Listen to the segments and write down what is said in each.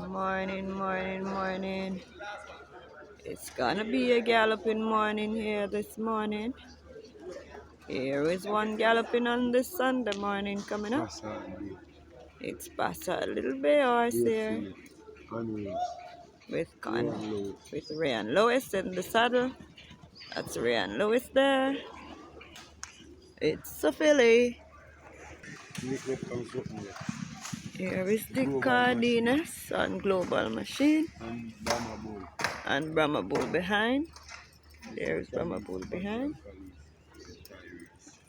Morning, morning, morning. It's gonna be a galloping morning here this morning. Here is one galloping on this Sunday morning coming up. It's Pasa Little Bay Horse here with Ray and Lois in the saddle. That's Ray and Lois there. It's a filly. Here is the Cardenas on Global Machine and Brahma Bull behind. There's Brahma Bull behind.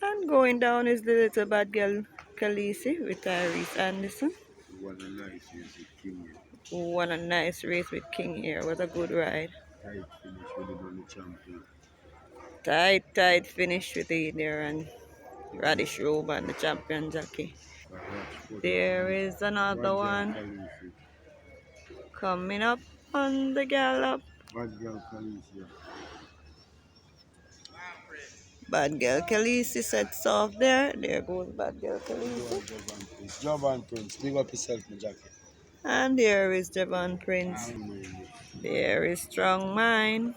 And going down is the little bad girl Khaleesi with Tyrese Anderson. Won a nice race with King here. What a good ride. Tight finish with Eder and Radish Robe and the champion jockey. There is another one coming up on the gallop. Bad girl Khaleesi sets off there. There goes bad girl Khaleesi. Jovan Prince, big up yourself, my jacket. And there is Jovan Prince. There is Strong Mind.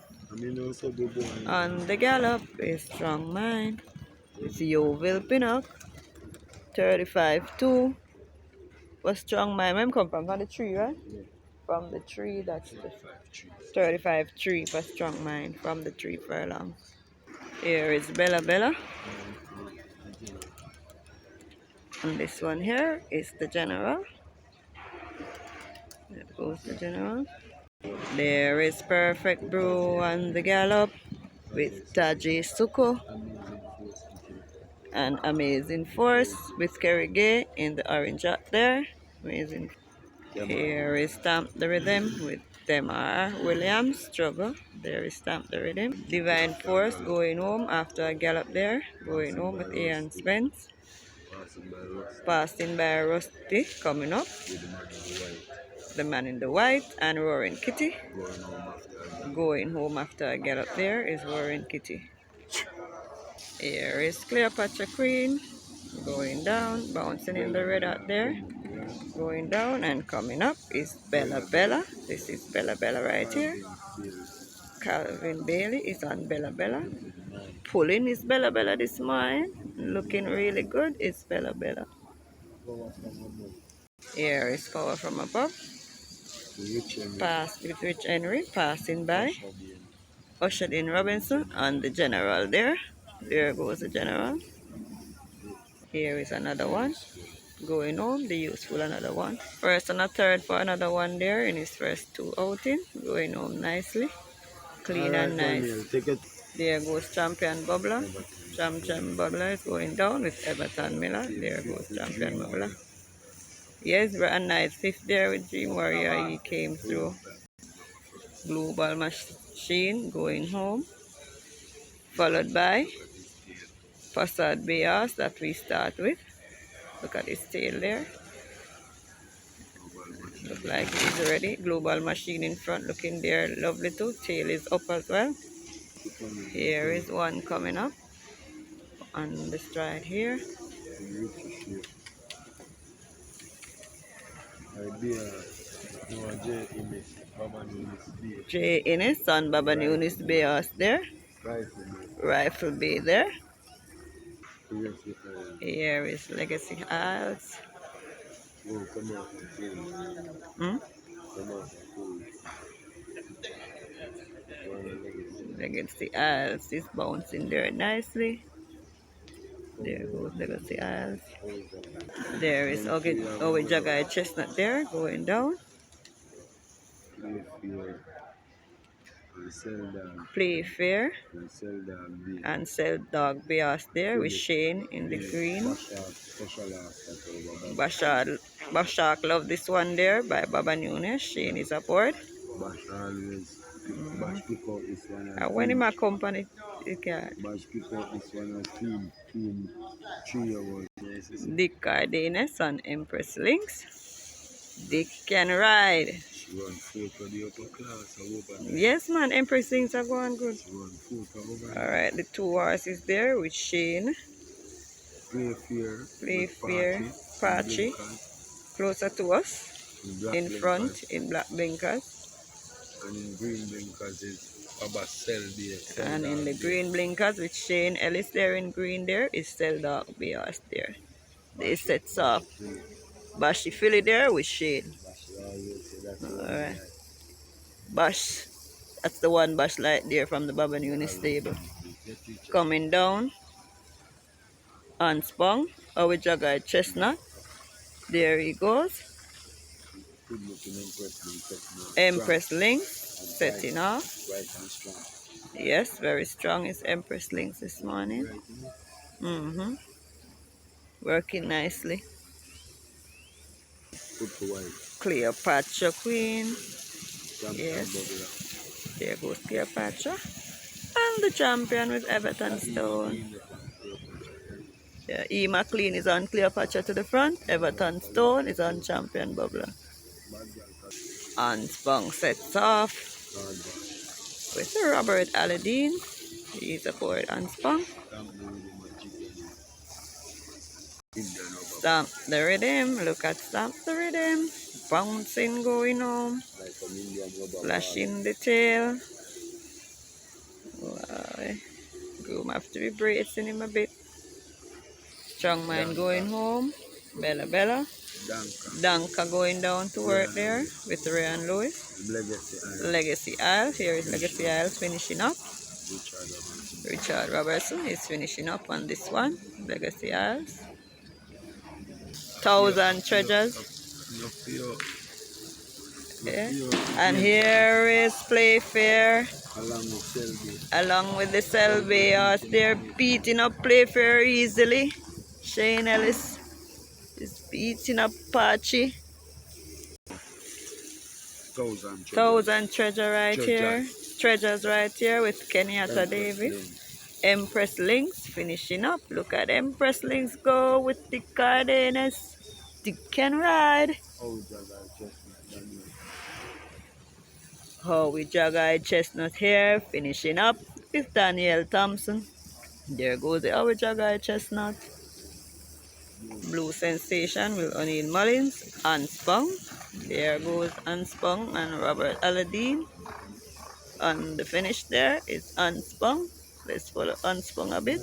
On the gallop is Strong Mind. It's Yeovil Pinnock. 35-2. Was Strong Mind. Where come from? From the tree, right? Yeah. From the tree, that's the 35-3 for Strong Mind. From the 3 furlong. Here is Bella Bella. And this one here is the General. There goes the General. There is Perfect Brew on the gallop with Taji Suko. And Amazing Force with Kerry Gay in the orange hat there. Amazing. Here is Stamp the Rhythm with Demar Williams. Struggle. There is Stamp the Rhythm. Divine Force going home after a gallop there. Going home with Ian Spence. Passing by Rusty coming up. The Man in the White and Roaring Kitty. Going home after a gallop there is Roaring Kitty. Here is Cleopatra Queen. Going down, bouncing in the red out there. Going down and coming up is Bella Bella. This is Bella Bella right here. Calvin Bailey is on Bella Bella. Pulling is Bella Bella this morning. Looking really good is Bella Bella. Here is Power from Above. Pass with Rich Henry. Passing by. Ushered in Robinson on the General there. There goes the General. Here is another one. Going home, the Useful another one. First and a third for another one there in his first 2 outing. Going home nicely. Clean and nice. There goes Champion Bubbler. Champion Bubbler is going down with Everton Miller. There goes Champion Bubbler. Yes, a nice 5th there with Dream Warrior. He came through. Global Machine going home. Followed by Facade Bias that we start with. Look at his tail there. Look like he's ready. Global Machine in front looking there. Lovely too. Tail is up as well. Here is one coming up on the stride here. J. Innes on Baba Nunis Bayos there. Rifle Bay there. Here is Legacy Isles. Legacy Isles is bouncing there nicely. There goes Legacy Isles. There is Owe Jagai Chestnut there going down. Play Fair and Sell Dog Bias there with Shane in the green. Bashak love this one there by Baba Nunes. Shane is aboard. And when him accompany the car. Dick Cardenas on Empress Links. Dick can ride. Yes, man, Empress Links are going good. Alright, the 2 horses there with Shane. Play Fear, Pachi. Closer to us. black in front blinkers. in black blinkers. And in green blinkers is Baba Selby, And in Seldar the Beer. green blinkers with Shane Ellis there in green there is Cell Dog Bears there. They sets off Bashy Philly there with Shane. Bashi always say that's the one Alright. guy. Bash, that's the one Bash light there from the Baba Uni stable. Coming down, unspun, our Jagai Chestnut. There he goes. Good looking Empress Link setting off strong Empress Links and setting off. bright and strong. Yes, very strong is Empress Links this morning. Right, you know? Working nicely. Good for white. Cleopatra Queen. Champion bubbler. Yes, there goes Cleopatra. And the champion with Everton Stone. Yeah, E. McLean is on Cleopatra to the front. Everton Stone is on Champion Bubbler. And Spong sets off with Robert Aladdin. He's aboard on Spong. Stamp the rhythm. Look at Stamp the rhythm. Bouncing going home. Flashing the tail. Wow. Groom have to be bracing him a bit. Strong man going home. Bella Bella. Danka going down to work there with Ray and Lewis. Legacy Isle. Here is Legacy Isle finishing up. Richard Robertson is finishing up on this one. Legacy Isles. 1,000 Treasures. Yeah. And here is Playfair. Along with the Selby horse. They're beating up Playfair easily. Shane Ellis is beating up Pachi. 1,000 Treasure right here. Treasures right here with Kenyatta Davis. Empress Links finishing up. Look at Empress Links go with the Cardenas. They can ride. Howie Jageye Chestnut here finishing up with Daniel Thompson. There goes the Howie Jageye Chestnut. Blue Sensation with O'Neill Mullins. Unspun. There goes Unspun and Robert Aladdin. On the finish there is Unspun. Let's follow Unspun a bit.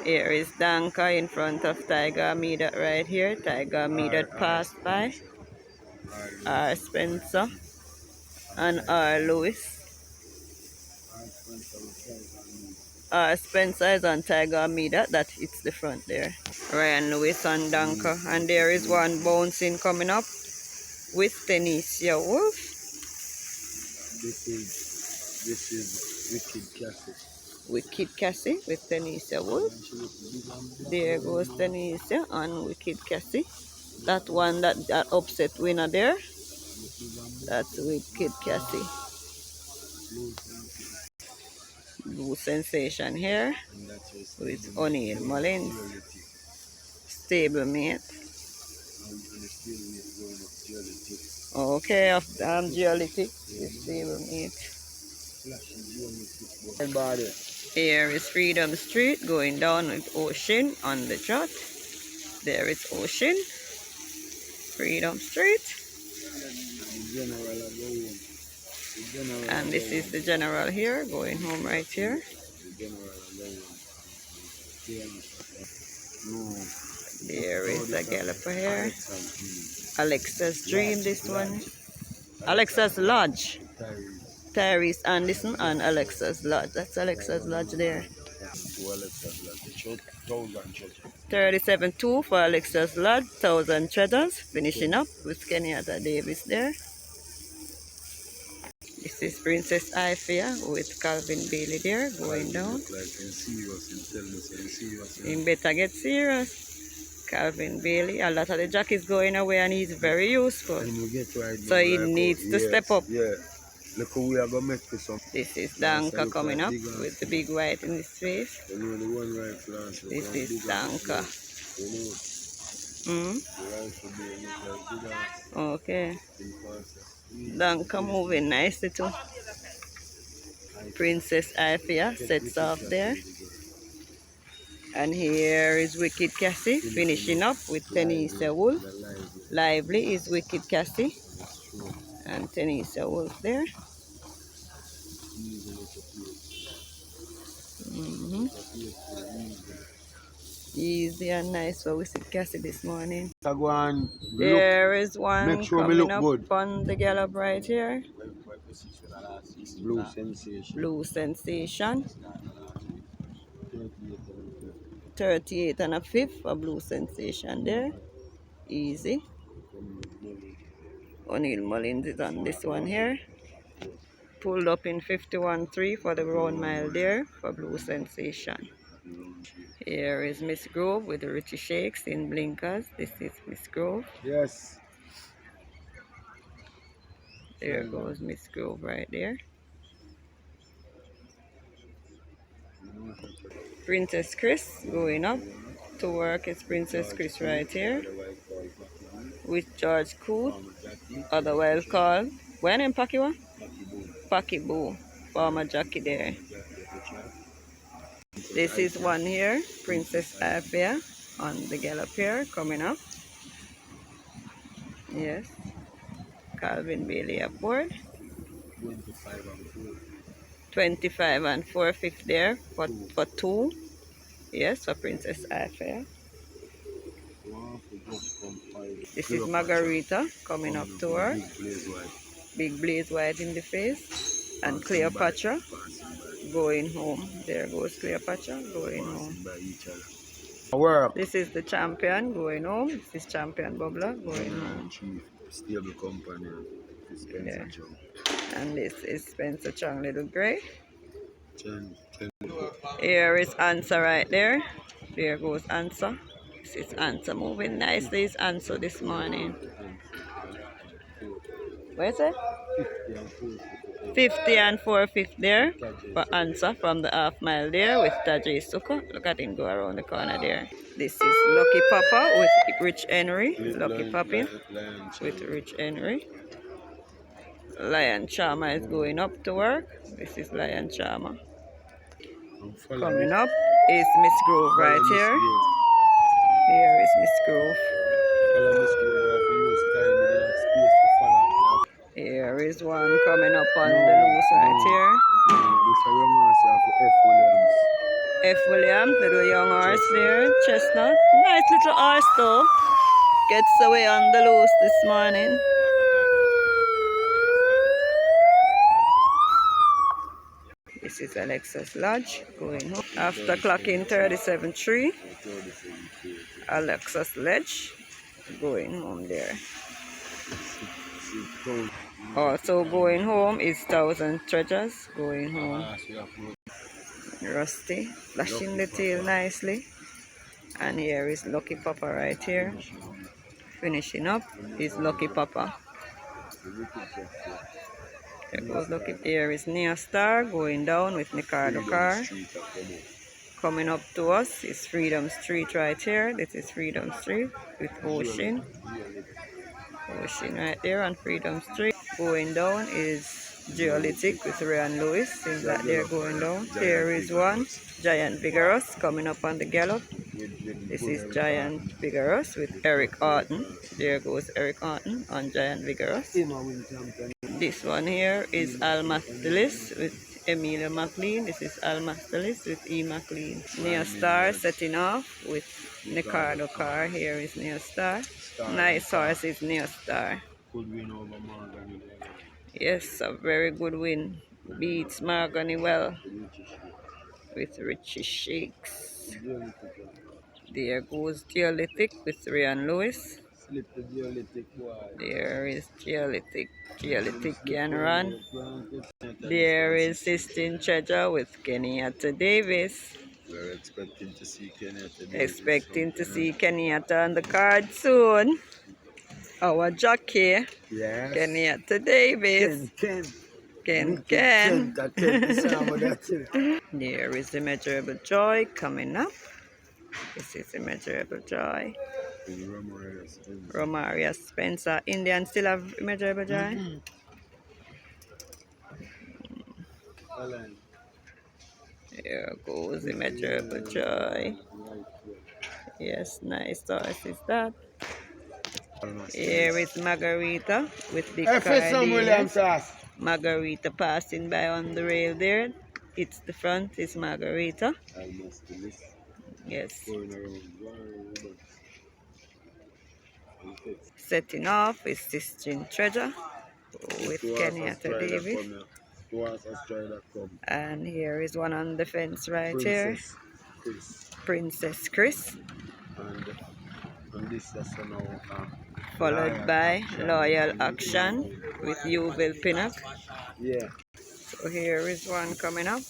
Here is Danka in front of Tiger Meadow right here. Tiger Meadow passed by. R. Spencer and R. Lewis. R. Spencer is on Tiger Meadow. That hits the front there. Ryan Lewis and Danka. And there is one bouncing coming up with Tenesia Wolf. This is Wicked Cassie. Wicked Cassie with Tenesia Wolf. There goes Tenesia and Wicked Cassie. That one that upset winner there. That's Wicked Cassie. Blue Sensation here with O'Neill Mullins. Stablemate. Okay, of Geolithic is stablemate. Here is Freedom Street going down with Ocean on the trot. There is Ocean. Freedom Street. And this is the General here going home right here. There is a Galloper here. Alexa's Dream, this one. Alexa's Lodge. Tyrese Anderson and Alexa's Lodge. That's Alexa's Lodge there. 37-2 for Alexa's Lodge. 1,000 Treasures. Finishing up with Kenyatta Davis there. This is Princess Ifea with Calvin Bailey there going down. He better get serious. Calvin Bailey. A lot of the jock is going away and he's very useful. So he needs to step up. Look who we are going to make for some. This is Danka coming up with the big white in his face. This is Danka. Okay. Danka moving nicely too. Princess Ifea sets off there. And here is Wicked Cassie finishing up with Tenisa Wolf. Lively is Wicked Cassie and Tenisa Wolf there. Easy and nice for Wicked Cassie this morning. There is one coming up on the gallop right here. Blue Sensation. Blue Sensation. 38 and a fifth for Blue Sensation there. Easy. O'Neill Mullins is on this one here. Pulled up in 51.3 for the round mile there for Blue Sensation. Here is Miss Grove with the Richie Shakes in blinkers. This is Miss Grove. Yes. There goes Miss Grove right there. Princess Chris going up to work. Is Princess Chris right here with George Coot, otherwise called when in Pakiwa? Pakiboo, Farmer Jackie there. This is one here, Princess Afia on the gallop here coming up. Yes, Calvin Bailey aboard. 25 and 4/5 there for two. Yes, for Princess Afia. This is Margarita coming up to her. Big blaze white in the face. And Cleopatra going home. There goes Cleopatra going home. This is the champion going home. This is champion Bubbler going home. Stable company. Yeah. And this is Spencer Chang Little Grey. Here is Answer right there. There goes Answer. This is Answer moving nicely. It's Answer this morning. Where is it? 50 and 4/5 there for Answer from the half mile there with Tajay Suko. Look at him go around the corner there. This is Lucky Papa with Rich Henry. Lucky Papi with Rich Henry. Lion Charmer is going up to work. This is Lion Charmer. Coming up is Miss Grove right here. Here is Miss Grove. Here is one coming up on the loose right here. F. Williams, little young horse there. Chestnut. Nice little horse though. Gets away on the loose this morning. This is Alexa's Lodge going home. After clocking 37.3. Alexa's Ledge going home there. Also going home is Thousand Treasures going home. Rusty flashing the tail nicely. And here is Lucky Papa right here. Finishing up is Lucky Papa. There goes Lucky. Here is Nia Star going down with Nicardo Car. Coming up to us is Freedom Street right here. This is Freedom Street with Ocean. Ocean right there on Freedom Street. Going down is Geolithic with Ryan Lewis. Seems like they're going down. There is one, Giant Vigorous, coming up on the gallop. This is Giant Vigorous with Eric Orton. There goes Eric Orton on Giant Vigorous. This one here is Almastelis with Emilia McLean. This is Almastelis with E. McLean. Neo Star setting off with Nicardo Car. Here is Neo Star. Nice horse is Neo Star. Good win over Morgan. Yes, a very good win. Beats Mahogany well with Richie Shakes. There goes Geolithic with Ryan Lewis. There is Geolithic. Geolithic can run. There is Sistine Treasure with Kenyatta Davis. We're expecting to see Kenyatta Davis. Expecting to see Kenyatta on the card soon. Our jockey, Yes. Kenyatta Davis. Ken. There is the Immeasurable Joy coming up. This is Immeasurable Joy. Romaria Spencer. Indian still have Immeasurable Joy? Here goes the Immeasurable Joy. Yes, nice horse is that. Here is Margarita with the Cardenas. Margarita passing by on the rail there. It's the front, is Margarita. Yes. Setting off is Sistine Treasure with Kenyatta Davis. And here is one on the fence right here. Princess Chris. And this is now Followed by Loyal Action with Yuval Pinnock. yeah. So here is one coming up.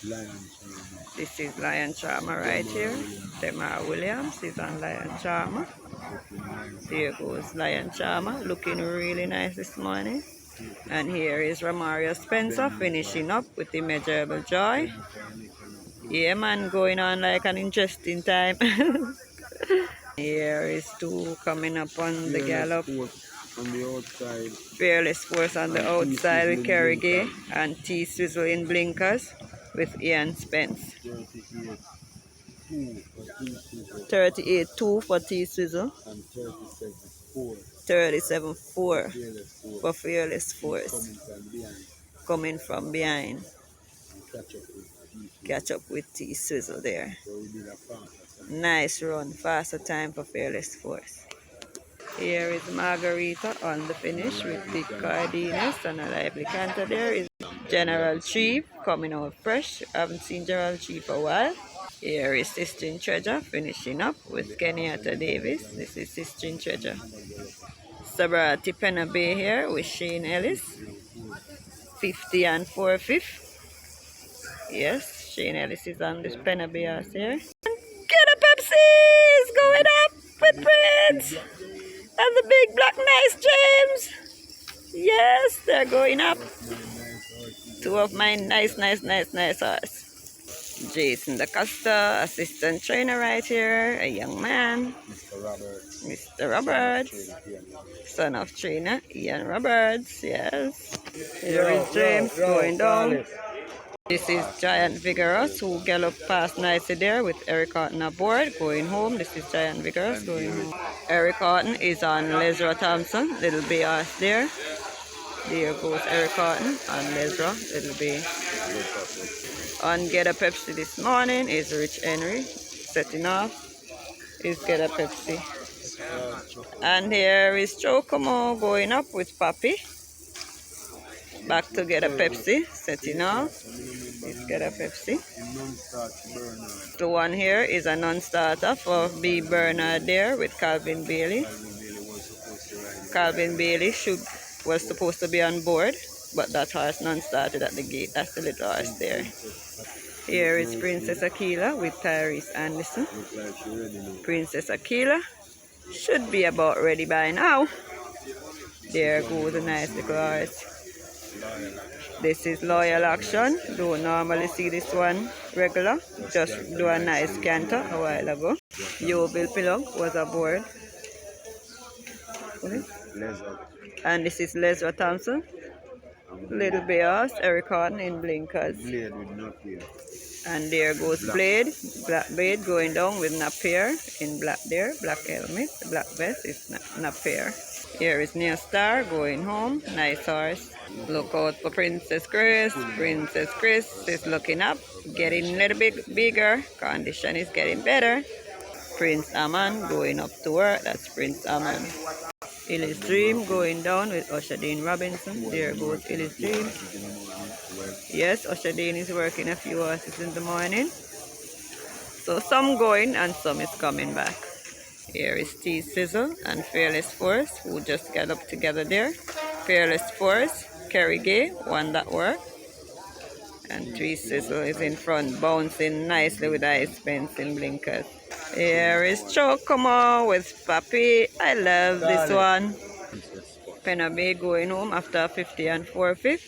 Lion. This is Lion Charmer right here. Demar Williams is on Lion Charmer. There goes Lion Charmer, looking really nice this morning. And here is Romario Spencer finishing up with Immeasurable Joy. Yeah man, going on like an interesting time. Here is two coming up on the gallop. On the outside. Fearless Force on the outside with Kerry Gay and T Swizzle in blinkers with Ian Spence. 38-2 for T Swizzle. And 37-4. 37-4 for Fearless Force. Coming from behind. Catch up with T Swizzle there. Nice run, faster time for Fearless Force. Here is Margarita on the finish with Big Cardenas and a lively canter. There is General Chief coming out fresh. Haven't seen General Chief for a while. Here is Sistine Treasure finishing up with Kenyatta Davis. This is Sistine Treasure. Sabrati Penna Bay here with Shane Ellis. 50 and 4/5. Yes, Shane Ellis is on this Penna Bay horse here. Get a Pepsi! Is going up with Prince! And the big black nice James. Yes, they're going up. Two of my nice horse. Jason DaCosta, assistant trainer right here, a young man. Mr. Roberts. Son of trainer Ian Roberts, yes. Here is James going down. This is Giant Vigorous who galloped past nicely there with Eric Horton aboard going home. This is Giant Vigorous going home. Eric Horton is on Lesra Thompson, little bay horse there. There goes Eric Horton on Lesra, little bay. On Get a Pepsi this morning is Rich Henry setting off. Is Get a Pepsi. And here is Chocomo going up with Papi. Back to Get a Pepsi, setting off. Is Get a Pepsi. The one here is a non-starter for B. Bernard there with Calvin Bailey. Calvin Bailey was supposed to be on board, but that horse non-started at the gate. That's the little horse there. Here is Princess Aquila with Tyrese Anderson. Princess Aquila should be about ready by now. There goes a nice little horse. This is Loyal Action. Don't normally see this one regular. Just do a nice canter a while ago. Yuval Pinnock was aboard. And this is Lesra Thompson. Little Bears, Eric Horton in blinkers. And there goes Blade. Black Blade going down with Napier in black there. Black helmet, black vest is Napier. Here is Near Star going home. Nice horse. Look out for Princess Chris. Princess Chris is looking up, getting a little bit bigger. Condition is getting better. Prince Aman going up to her. That's Prince Aman. Illy's Dream going down with Oshadine Robinson. There goes Illy's Dream. Yes, Oshadine is working a few horses in the morning. So some going and some is coming back. Here is T Sizzle and Fearless Force who just got up together there. Fearless Force, Kerry Gay, won that work. And T Sizzle is in front, bouncing nicely with Ice Spence in blinkers. Here is Chocomo with Papi. I love this one. Penabe going home after 50 and 4/5.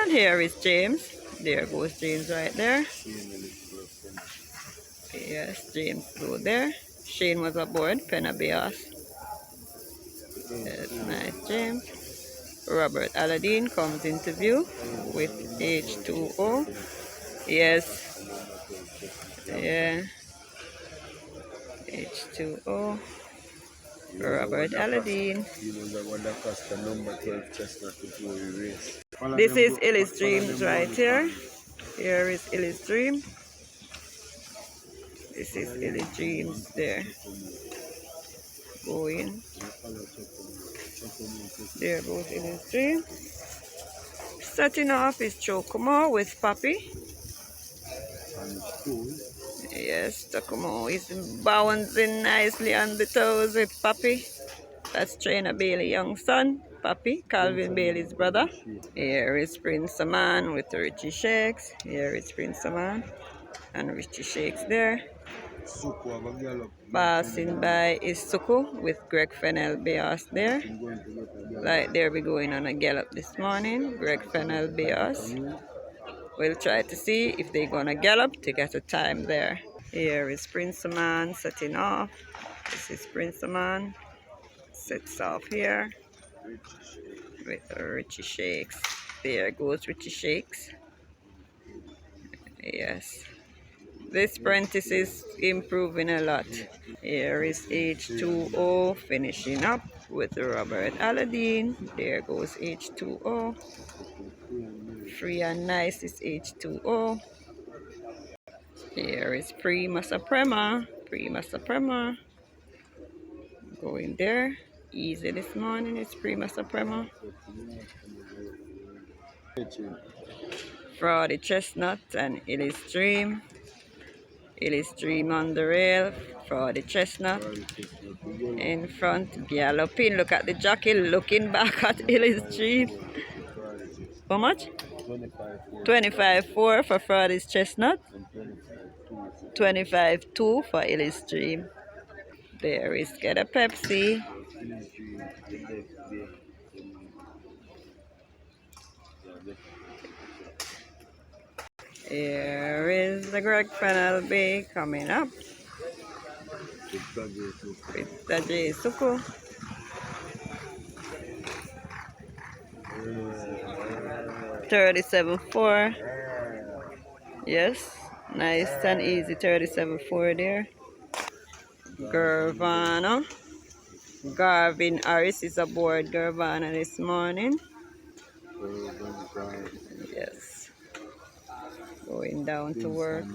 And here is James. There goes James right there. Yes, James go there. Shane was aboard, Penabe horse. Yes, nice James. Robert Aladdin comes into view with H2O. Yes. Yeah. H2O. Robert Aladdin. You know that what that cost the number 12 chestnut before we race. This is Illy's Dreams right here. Here is Illy's Dream. This is Illy's Dreams there. Going. There goes Illy's Dream. Starting off is Chocomo with Papi. Yes, Chocomo is bouncing nicely on the toes with Papi. That's Trainer Bailey young son, Papi, Calvin Bailey's brother. Here is Prince Aman with Richie Shakes. Here is Prince Aman and Richie Shakes there. Passing by is Suku with Greg Fennell Beas there. Like there we going on a gallop this morning. Greg Fennell Beas. We'll try to see if they're gonna gallop to get a time there. Here is Prince Aman setting off. This is Prince Aman. Sets off here with Richie Shakes. There goes Richie Shakes. Yes. This apprentice is improving a lot. Here is H2O finishing up with Robert Aladdin. There goes H2O. Free and nice is H2O. Here is Prima Suprema. Prima Suprema. Going there. Easy this morning is Prima Suprema. Fraudy Chestnut and Illy's Dream. Illy's Dream on the rail. Fraudy Chestnut. In front, galloping. Look at the jockey looking back at Illy's Dream. How much? 25.4 for Fraudy's Chestnut. 25.2 for Illy's Dream. There is Get a Pepsi. Here is the Greg Fennell Bay coming up with the J Suku. $37.4. Yes, nice and easy. $37.4 there. Gervana. Garvin Harris is aboard Gervana this morning. Yes. Going down to work.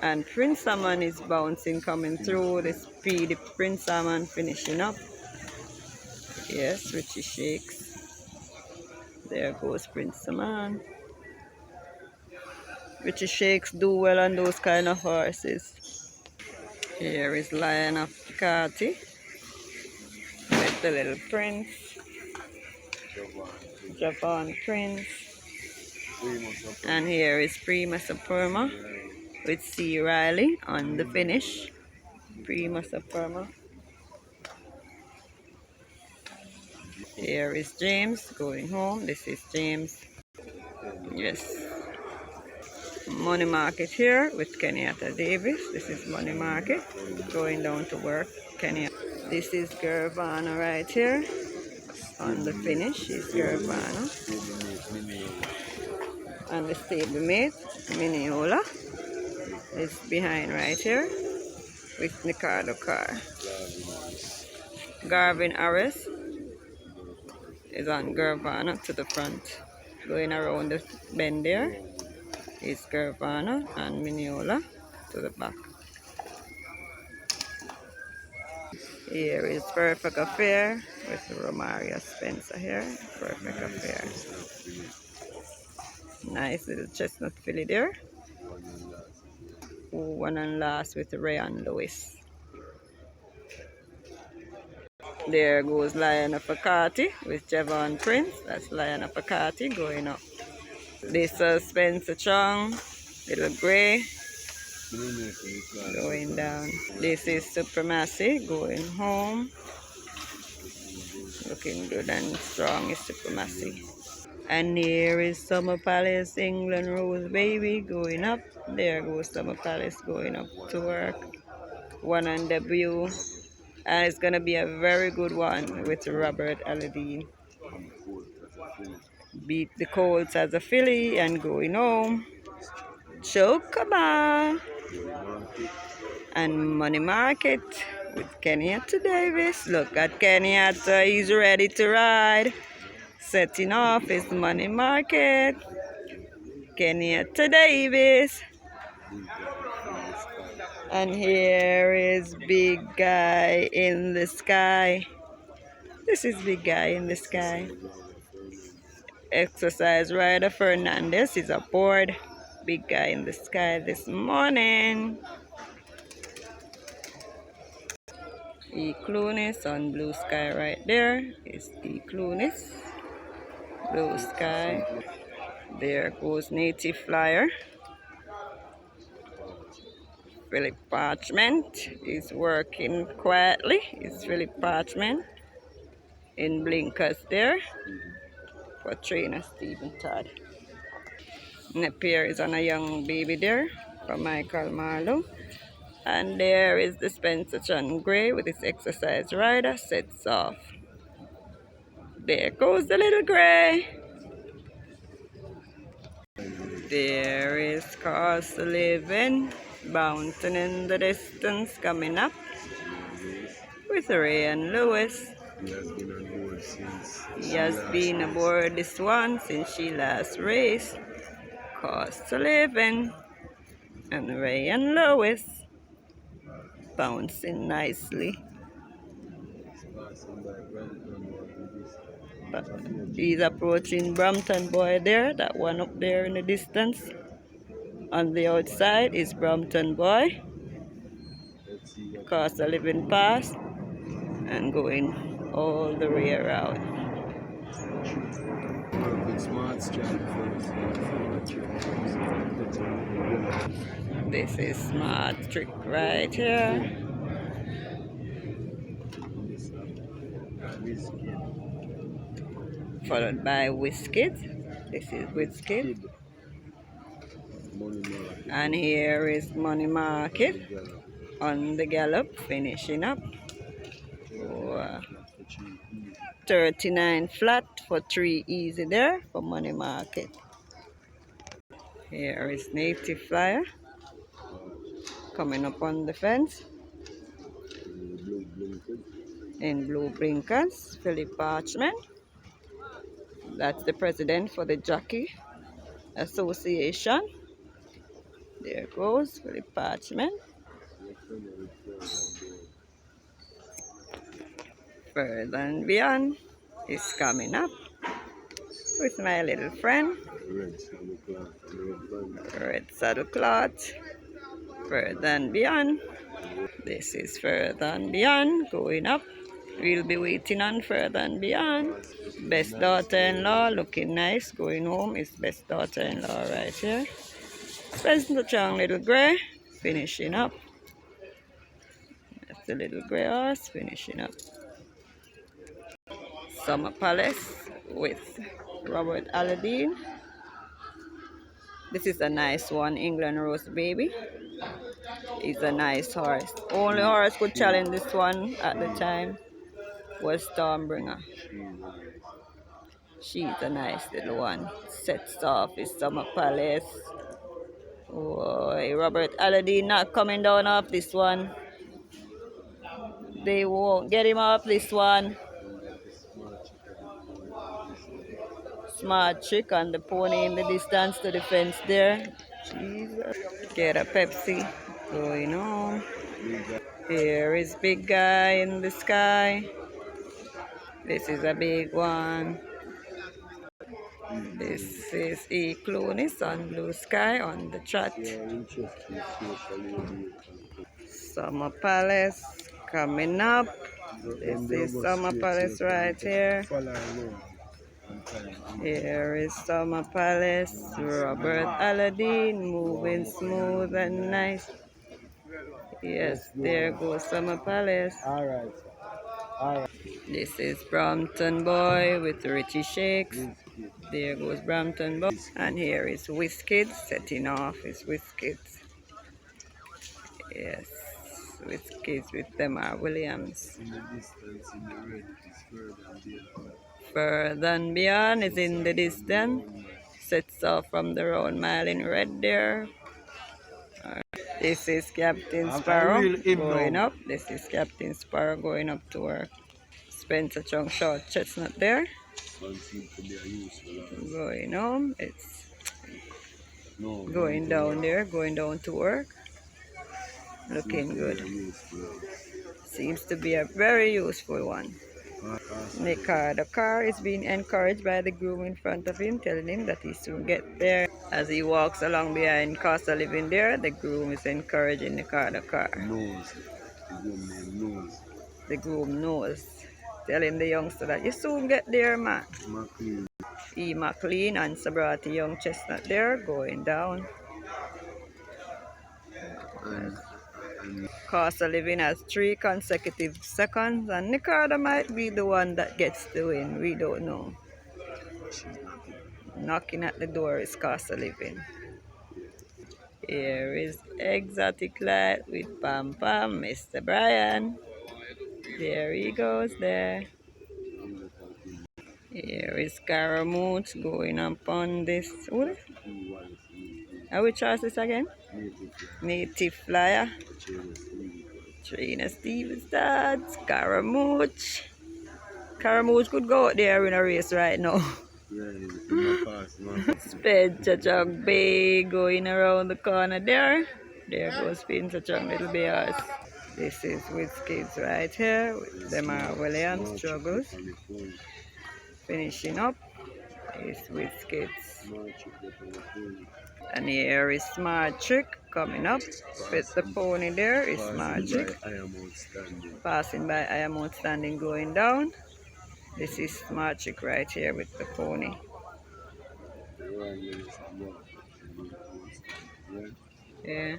And Prince Salmon is bouncing, coming through. The speedy Prince Salmon finishing up. Yes, Richie Shakes. There goes Prince Salmon. Richie Shakes do well on those kind of horses. Here is Lion of Carty with the little Prince. Javon Prince. And here is Prima Suprema with C. Riley on the finish. Prima Suprema. Here is James going home. This is James. Yes. Money Market here with Kenyatta Davis. This is Money Market going down to work. Kenyatta. This is Gervana right here. On the finish is Gervana. And the stablemate, Mineola, is behind right here with Ricardo Carr. Garvin Harris is on Gervana to the front. Going around the bend there is Gervana and Mineola to the back. Here is Perfect Affair with Romaria Spencer here. Perfect Affair. Nice little chestnut filly there. One and last with Rayan Lewis. There goes Lion of Akati with Javon Prince. That's Lion of Akati going up. This is Spencer Chong, Little Grey, going down. This is Supremacy going home. Looking good and strong is Supremacy. And here is Summer Palace, England Rose Baby going up. There goes Summer Palace going up to work. One on debut. And it's going to be a very good one with Robert Aladdin. Beat the Colts as a filly and going home. Chocobah Money market. and Money Market with Kenyatta Davis. Look at Kenyatta, he's ready to ride. Setting off his Money Market. Kenyatta Davis. Big guy in the sky. And here is Big Guy in the Sky. This is Big Guy in the Sky. Exercise Rider Fernandez is aboard Big Guy in the Sky this morning. E. Clunis on Blue Sky right there is E. Clunis. Blue Sky. There goes Native Flyer. Philip Parchment is working quietly. It's Philip Parchment in blinkers there for trainer Stephen Todd. Napier is on a young baby there for Michael Marlowe. And there is the Spencer John Gray with his exercise rider, sets off. There goes the little Gray. There is Castle Living, bouncing in the distance, coming up with Ray and Lewis. He has been on board since He has been aboard this one since she last raced. Castle Living and Ray and Lewis bouncing nicely. But he's approaching Brampton Boy there, that one up there in the distance. On the outside is Brampton Boy. Castle Living past and going all the way around. This is Smart Trick right here. Followed by Whiskey. This is Whiskey. And here is Money Market on the gallop, finishing up. 39 flat for 3 easy there for Money Market. Here is Native Flyer coming up on the fence in blue blinkers. Philip Parchment, that's the president for the Jockey Association. There goes Philip Parchment. Further and Beyond is coming up with my little friend. Red Saddle Cloth. Further and Beyond. This is Further and Beyond going up. We'll be waiting on Further and Beyond. Best daughter-in-law looking nice. Going home is best daughter-in-law right here. Spencer Chong Little Gray finishing up. That's the Little Gray horse finishing up. Summer Palace with Robert Aladdin. This is a nice one, England Rose Baby. It's a nice horse. Only horse could challenge this one at the time was Stormbringer. She's a nice little one. Sets off is Summer Palace. Oh, Robert Aladdin not coming down off this one. They won't get him off this one. Smart Trick on the pony in the distance to the fence there. Jesus. Get a Pepsi going on. Here is Big Guy in the Sky. This is a big one. This is E. Clunis on Blue Sky on the trot. Summer Palace coming up. This is Summer Palace right here. Here is Summer Palace. Robert Aladdin moving smooth and nice. Yes, there goes Summer Palace. Alright. This is Brampton Boy with Richie Shakes. There goes Brampton Boy. And here is Whiskey setting off his Whiskey. Yes, Whiskey with Demar Williams. In the distance, in the red, is Further and Beyond is in the distance. Sets off from the round mile in red there. This is Captain Sparrow going up. This is Captain Sparrow going up to work. Spencer Chung short chestnut there. Going home. It's going down there, going down to work. Looking good. Seems to be a very useful one. The car is being encouraged by the groom in front of him, telling him that he soon get there. As he walks along behind cost of living there, the groom is encouraging the car. The groom knows. Telling the youngster that you soon get there, man. E. McLean and Sabrati Young Chestnut there, going down. Cost of living has 3 consecutive seconds, and Nicaragua might be the one that gets the win. We don't know. Knocking at the door is cost of living. Here is Exotic Light with Pam Pam, Mr. Brian. There he goes there. Here is Scaramouche going up on this. What? Which horse is this again? Native Flyer. Trainer Stevens dad. Scaramouche. Scaramouche could go out there in a race right now. Spencer Chung Bay going around the corner there. There goes Spencer Chung Little Bears. This is with kids right here. Them are Williams struggles. Finishing up is with kids. And here is Smart Trick coming up. With the pony there is Smart Trick. Passing by I Am Outstanding going down. This is Smart Trick right here with the pony. Yeah.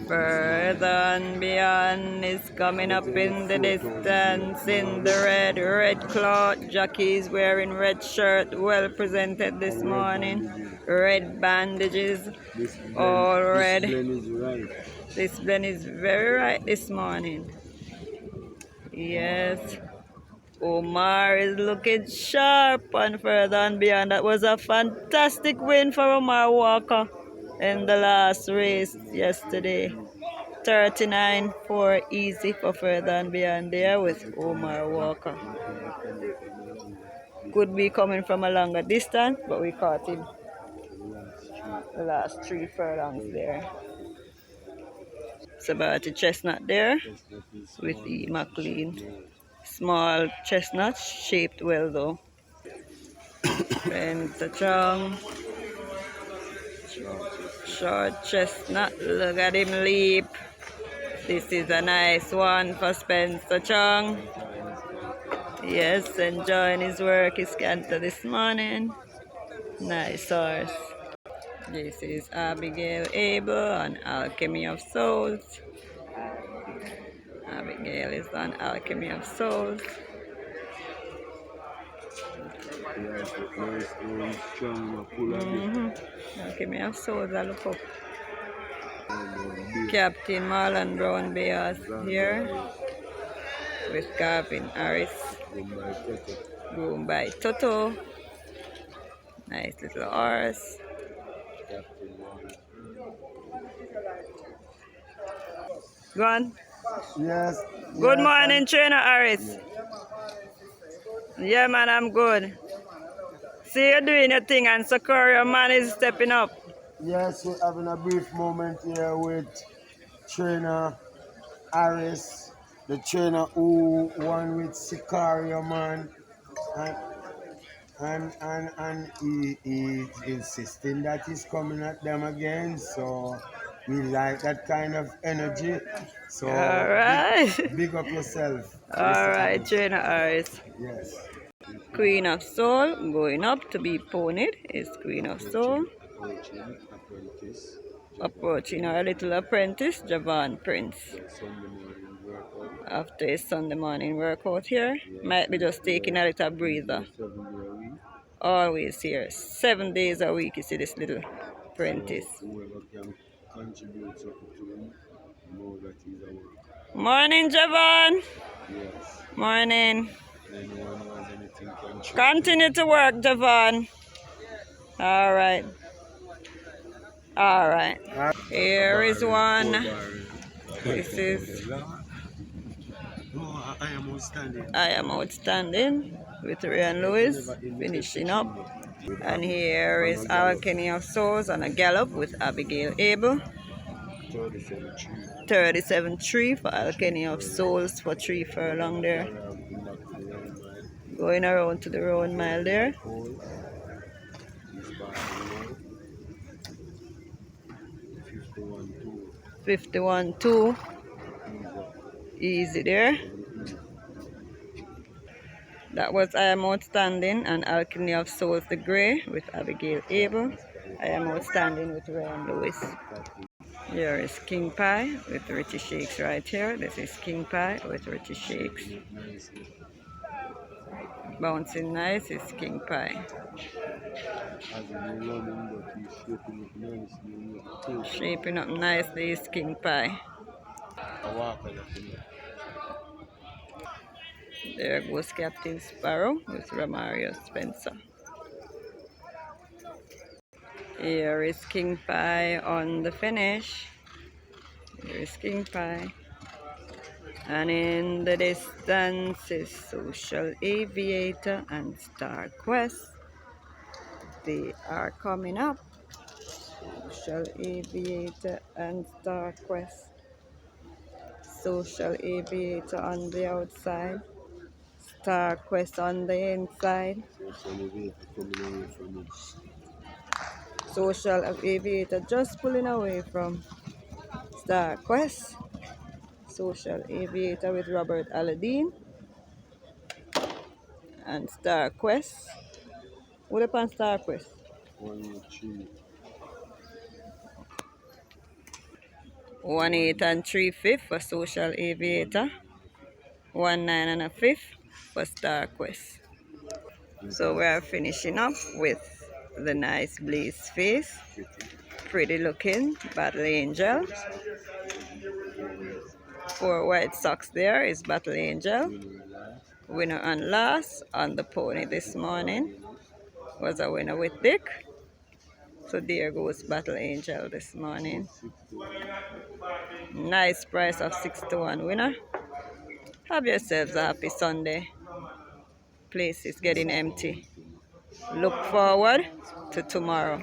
Further and Beyond is coming up in the distance in the red cloth. Jockey is wearing red shirt, well presented this morning. Red bandages, all red. This blend is very right this morning. Yes. Omar is looking sharp and Further and Beyond. That was a fantastic win for Omar Walker in the last race yesterday. 39-4 easy for Further and Beyond there with Omar Walker. Could be coming from a longer distance, but we caught him the last 3 furlongs there. Sabrati Chestnut there with E. McLean. Small chestnut, shaped well though. Spencer Chung. Short chestnut, look at him leap. This is a nice one for Spencer Chung. Yes, enjoying his work, his canter this morning. Nice horse. This is Abigail Abel on Alchemy of Souls. Abigail is on Alchemy of Souls. Alchemy of Souls, I look up. Captain Marlon Brown Bears here with Gavin Harris. Groomed by Toto. Nice little horse. Go on. Yes. Good morning, Trainer Harris. Yeah, man, I'm good. See you doing your thing, and Socorro man is stepping up. Yes, we're having a brief moment here with Trainer Harris, the trainer who won with Sicario man, and he is insisting that he's coming at them again. So we like that kind of energy. So all right. big up yourself. All right, Trainer Harris. Yes. Queen of Soul going up to be ponied is Queen of Soul. Approaching our little apprentice, Javon Prince. After his Sunday morning workout here, might be just taking a little breather. Always here, 7 days a week, you see this little apprentice. Morning, Javon. Morning. Continue to work, Javon. All right. All right. Here is one. This is I am outstanding. I am outstanding with Ray and Lewis finishing up. And here is Alchemy of Souls on a gallop with Abigail Abel. 37-3 for Alchemy of Souls for 3 furlong there. Going around to the round mile there. 51-2. Easy there. That was I Am Outstanding and Alchemy of Souls the Grey with Abigail Abel. I Am Outstanding with Ryan Lewis. Here is King Pie with Richie Shakes right here. This is King Pie with Richie Shakes. Bouncing nice is King Pie. Shaping up nicely is King Pie. There goes Captain Sparrow with Romario Spencer. Here is King Pie on the finish. Here is King Pie. And in the distance is Social Aviator and Star Quest. They are coming up. Social Aviator and Star Quest. Social Aviator on the outside. Star Quest on the inside. Social Aviator just pulling away from Star Quest. Social Aviator with Robert Aladdin. And Star Quest. What upon Star Quest? 1-8 and 3/5 for Social Aviator. 1-9 and a 5th for Star Quest. So we are finishing up with the nice Blaze Face. Pretty looking Battle Angel. 4 white socks there is Battle Angel. Winner and last on the pony this morning was a winner with Dick. So there goes Battle Angel this morning. Nice price of 6-1 winner. Have yourselves a happy Sunday. Place is getting empty. Look forward to tomorrow.